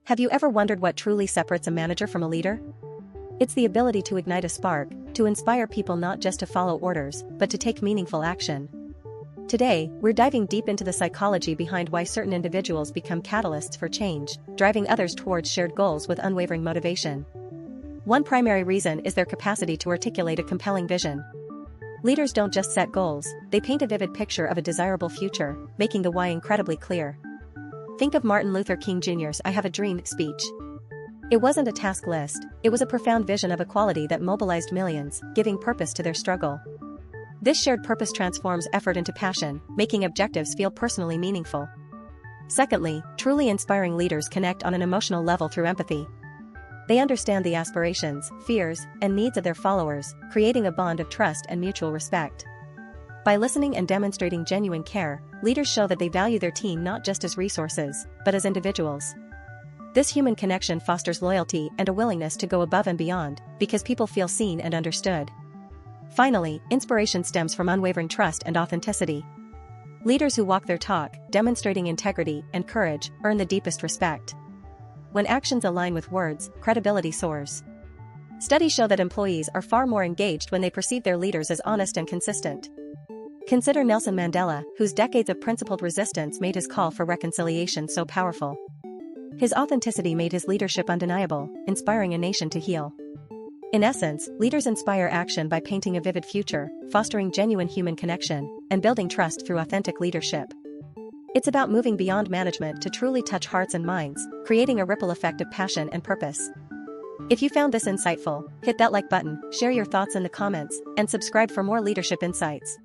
Have you ever wondered what truly separates a manager from a leader? It's the ability to ignite a spark, to inspire people not just to follow orders, but to take meaningful action. Today, we're diving deep into the psychology behind why certain individuals become catalysts for change, driving others towards shared goals with unwavering motivation. One primary reason is their capacity to articulate a compelling vision. Leaders don't just set goals, they paint a vivid picture of a desirable future, making the why incredibly clear. Think of Martin Luther King Jr.'s "I Have a Dream" speech. It wasn't a task list, it was a profound vision of equality that mobilized millions, giving purpose to their struggle. This shared purpose transforms effort into passion, making objectives feel personally meaningful. Secondly, truly inspiring leaders connect on an emotional level through empathy. They understand the aspirations, fears, and needs of their followers, creating a bond of trust and mutual respect. By listening and demonstrating genuine care, leaders show that they value their team not just as resources, but as individuals. This human connection fosters loyalty and a willingness to go above and beyond, because people feel seen and understood. Finally, inspiration stems from unwavering trust and authenticity. Leaders who walk their talk, demonstrating integrity and courage, earn the deepest respect. When actions align with words, credibility soars. Studies show that employees are far more engaged when they perceive their leaders as honest and consistent. Consider Nelson Mandela, whose decades of principled resistance made his call for reconciliation so powerful. His authenticity made his leadership undeniable, inspiring a nation to heal. In essence, leaders inspire action by painting a vivid future, fostering genuine human connection, and building trust through authentic leadership. It's about moving beyond management to truly touch hearts and minds, creating a ripple effect of passion and purpose. If you found this insightful, hit that like button, share your thoughts in the comments, and subscribe for more leadership insights.